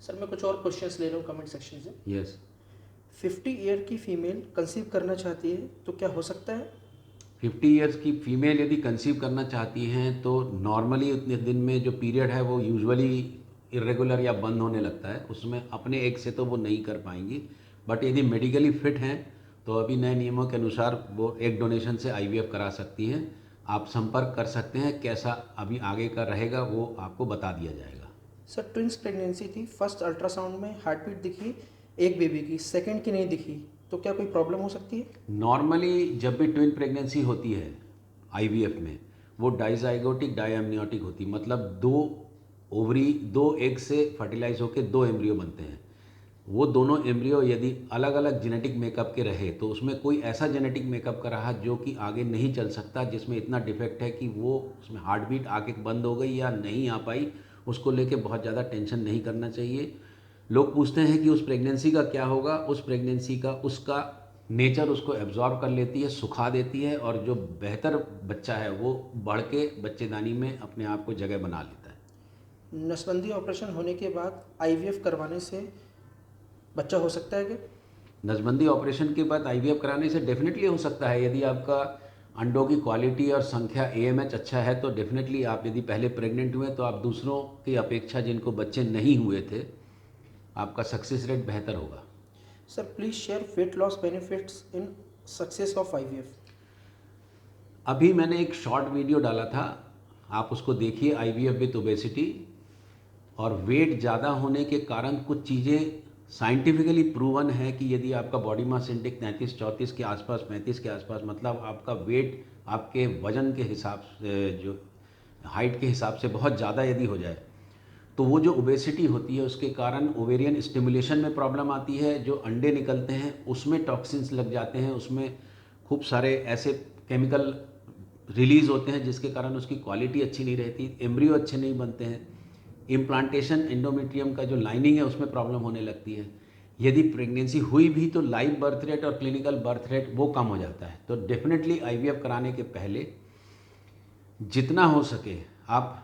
Sir मैं कुछ और क्वेश्चंस ले रहा हूँ कमेंट सेक्शन से। यस। 50 ईयर की फीमेल कंसीव करना चाहती है तो क्या हो सकता है? 50 ईयर्स की फीमेल यदि कंसीव करना चाहती हैं तो नॉर्मली उतने दिन में जो पीरियड है वो यूजुअली इरेगुलर या बंद होने लगता है, उसमें अपने एक से तो वो नहीं कर पाएंगी। बट यदि मेडिकली फिट हैं तो अभी नए नियमों के अनुसार वो एग डोनेशन से आईवीएफ करा सकती हैं। आप संपर्क कर सकते हैं, कैसा अभी आगे का रहेगा वो आपको बता दिया जाएगा। सर ट्विंस प्रेगनेंसी थी, फर्स्ट अल्ट्रासाउंड में हार्ट बीट दिखी एक बेबी की, सेकंड की नहीं दिखी, तो क्या कोई प्रॉब्लम हो सकती है? नॉर्मली जब भी ट्विन प्रेगनेंसी होती है आईवीएफ में, वो डाइजाइगोटिक डायएमनियोटिक होती, मतलब दो ओवरी दो एग से फर्टिलाइज होकर दो एम्ब्रियो बनते हैं। वो दोनों एम्ब्रियो यदि अलग अलग जेनेटिक मेकअप के रहे तो उसमें कोई ऐसा जेनेटिक मेकअप का रहा जो कि आगे नहीं चल सकता, जिसमें इतना डिफेक्ट है कि वो उसमें हार्ट बीट आके बंद हो गई या नहीं आ पाई, उसको लेके बहुत ज़्यादा टेंशन नहीं करना चाहिए। लोग पूछते हैं कि उस प्रेगनेंसी का क्या होगा। उस प्रेगनेंसी का उसका नेचर उसको एब्जॉर्ब कर लेती है, सुखा देती है, और जो बेहतर बच्चा है वो बढ़ के बच्चेदानी में अपने आप को जगह बना लेता है। नसबंदी ऑपरेशन होने के बाद आईवीएफ करवाने से बच्चा हो सकता है क्या? नसबंदी ऑपरेशन के बाद आईवीएफ कराने से डेफिनेटली हो सकता है। यदि आपका अंडों की क्वालिटी और संख्या एएमएच अच्छा है तो डेफिनेटली आप यदि पहले प्रेग्नेंट हुए तो आप दूसरों की अपेक्षा जिनको बच्चे नहीं हुए थे, आपका सक्सेस रेट बेहतर होगा। Sir please share weight loss benefits in success of IVF. अभी मैंने एक शॉर्ट वीडियो डाला था, आप उसको देखिए, आईवीएफ विथ ओबेसिटी। और वेट ज़्यादा होने के कारण कुछ चीज़ें साइंटिफिकली प्रूवन है कि यदि आपका बॉडी मास इंडेक्स 33-34 के आसपास, 35 के आसपास, मतलब आपका वेट आपके वजन के हिसाब से, जो हाइट के हिसाब से बहुत ज़्यादा यदि हो जाए, तो वो जो ओबेसिटी होती है उसके कारण ओवेरियन स्टिमुलेशन में प्रॉब्लम आती है। जो अंडे निकलते हैं उसमें टॉक्सिन्स लग जाते हैं, उसमें खूब सारे ऐसे केमिकल रिलीज़ होते हैं जिसके कारण उसकी क्वालिटी अच्छी नहीं रहती, एम्ब्रियो अच्छे नहीं बनते हैं, इम्प्लांटेशन एंडोमेट्रियम का जो लाइनिंग है उसमें प्रॉब्लम होने लगती है। यदि प्रेगनेंसी हुई भी तो लाइव बर्थ रेट और क्लिनिकल बर्थ रेट वो कम हो जाता है। तो डेफिनेटली आईवीएफ कराने के पहले जितना हो सके आप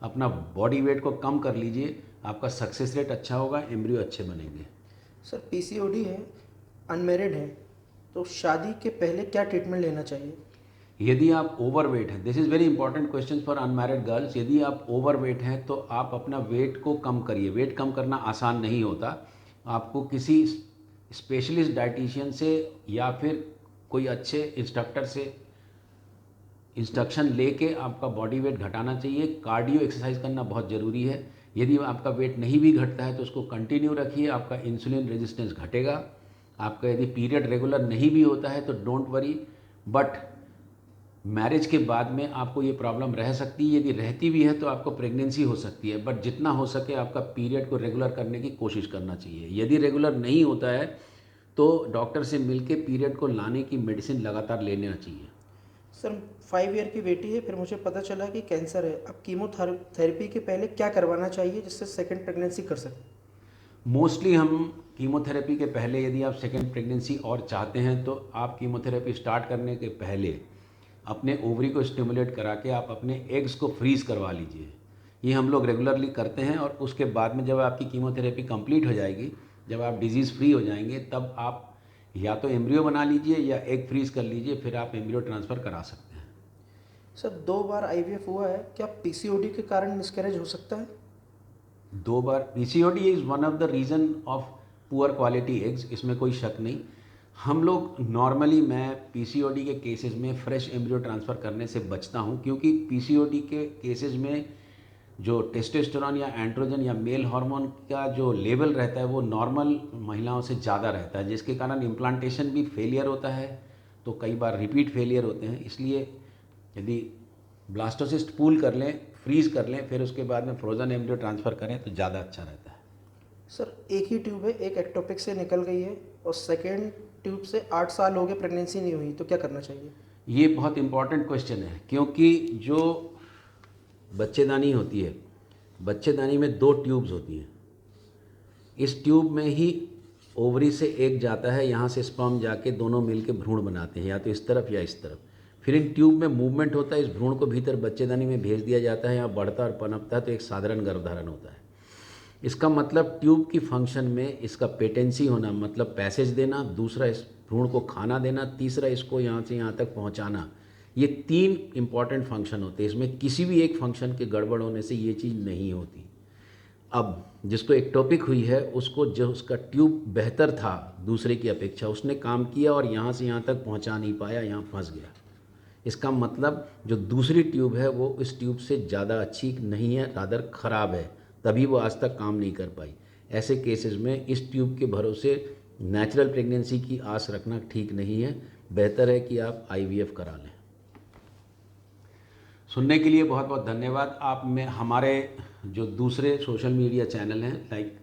अपना बॉडी वेट को कम कर लीजिए, आपका सक्सेस रेट अच्छा होगा, एम्ब्रियो अच्छे बनेंगे। सर पीसीओडी है, अनमेरिड है, तो शादी के पहले क्या ट्रीटमेंट लेना चाहिए? यदि आप ओवरवेट हैं, this is very important question for unmarried girls. यदि आप ओवरवेट हैं तो आप अपना वेट को कम करिए। वेट कम करना आसान नहीं होता, आपको किसी स्पेशलिस्ट डाइटिशियन से या फिर कोई अच्छे इंस्ट्रक्टर से इंस्ट्रक्शन लेके आपका बॉडी वेट घटाना चाहिए। कार्डियो एक्सरसाइज करना बहुत ज़रूरी है। यदि आपका वेट नहीं भी घटता है तो उसको कंटिन्यू रखिए, आपका इंसुलिन रेजिस्टेंस घटेगा। आपका यदि पीरियड रेगुलर नहीं भी होता है तो डोंट वरी, बट मैरिज के बाद में आपको ये प्रॉब्लम रह सकती है। यदि रहती भी है तो आपको प्रेगनेंसी हो सकती है, बट जितना हो सके आपका पीरियड को रेगुलर करने की कोशिश करना चाहिए। यदि रेगुलर नहीं होता है तो डॉक्टर से मिलके पीरियड को लाने की मेडिसिन लगातार लेना चाहिए। सर 5 ईयर की बेटी है, फिर मुझे पता चला कि कैंसर है, अब कीमोथेरेपी के पहले क्या करवाना चाहिए जिससे सेकंड प्रेगनेंसी कर सकें? मोस्टली हम कीमोथेरेपी के पहले, यदि आप सेकेंड प्रेगनेंसी और चाहते हैं तो आप कीमोथेरेपी स्टार्ट करने के पहले अपने ओवरी को स्टिमुलेट करा के आप अपने एग्स को फ्रीज करवा लीजिए। ये हम लोग रेगुलरली करते हैं, और उसके बाद में जब आपकी कीमोथेरेपी कंप्लीट हो जाएगी, जब आप डिजीज़ फ्री हो जाएंगे, तब आप या तो एम्ब्रियो बना लीजिए या एग फ्रीज कर लीजिए, फिर आप एम्ब्रियो ट्रांसफ़र करा सकते हैं। सर 2 बार आईवीएफ हुआ है, क्या पीसीओडी के कारण मिसकैरेज हो सकता है? 2 बार PCOD is one of the reason of poor quality eggs, इसमें कोई शक नहीं। हम लोग नॉर्मली, मैं पीसीओडी के केसेस में फ्रेश एम्ब्रियो ट्रांसफ़र करने से बचता हूं, क्योंकि पीसीओडी के केसेस में जो टेस्टोस्टेरोन या एंड्रोजन या मेल हार्मोन का जो लेवल रहता है वो नॉर्मल महिलाओं से ज़्यादा रहता है, जिसके कारण इम्प्लांटेशन भी फेलियर होता है, तो कई बार रिपीट फेलियर होते हैं। इसलिए यदि ब्लास्टोसिस्ट पूल कर लें, फ्रीज़ कर लें, फिर उसके बाद में फ्रोज़न एम्ब्रियो ट्रांसफ़र करें तो ज़्यादा अच्छा रहता है। सर एक ही ट्यूब है, एक एक्टोपिक से निकल गई है और सेकेंड ट्यूब से 8 साल हो गए, प्रेगनेंसी नहीं हुई, तो क्या करना चाहिए? ये बहुत इंपॉर्टेंट क्वेश्चन है, क्योंकि जो बच्चेदानी होती है, बच्चेदानी में 2 ट्यूब्स होती हैं। इस ट्यूब में ही ओवरी से एग जाता है, यहाँ से स्पर्म जाके दोनों मिलके भ्रूण बनाते हैं, या तो इस तरफ या इस तरफ। फिर इन ट्यूब में मूवमेंट होता है, इस भ्रूण को भीतर बच्चेदानी में भेज दिया जाता है, यहाँ बढ़ता और पनपता है, तो एक साधारण गर्भधारण होता है। इसका मतलब ट्यूब की फंक्शन में इसका पेटेंसी होना, मतलब पैसेज देना, दूसरा इस भ्रूण को खाना देना, तीसरा इसको यहाँ से यहाँ तक पहुँचाना। ये 3 इम्पॉर्टेंट फंक्शन होते हैं। इसमें किसी भी एक फंक्शन के गड़बड़ होने से ये चीज़ नहीं होती। अब जिसको एक्टोपिक हुई है उसको, जो उसका ट्यूब बेहतर था दूसरे की अपेक्षा, उसने काम किया और यहाँ से यहाँ तक पहुँचा नहीं पाया, यहाँ फंस गया। इसका मतलब जो दूसरी ट्यूब है वो इस ट्यूब से ज़्यादा अच्छी नहीं है, रादर ख़राब है, तभी वो आज तक काम नहीं कर पाई। ऐसे केसेस में इस ट्यूब के भरोसे नेचुरल प्रेगनेंसी की आस रखना ठीक नहीं है। बेहतर है कि आप IVF करा लें। सुनने के लिए बहुत बहुत धन्यवाद। आप में हमारे जो दूसरे सोशल मीडिया चैनल हैं, लाइक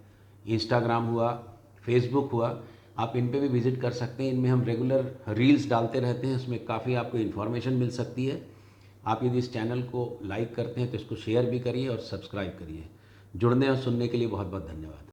इंस्टाग्राम हुआ, फेसबुक हुआ, आप इन पे भी विज़िट कर सकते हैं। इनमें हम रेगुलर रील्स डालते रहते हैं, उसमें काफ़ी आपको इन्फॉर्मेशन मिल सकती है। आप यदि इस चैनल को लाइक करते हैं तो इसको शेयर भी करिए और सब्सक्राइब करिए। जुड़ने और सुनने के लिए बहुत बहुत धन्यवाद।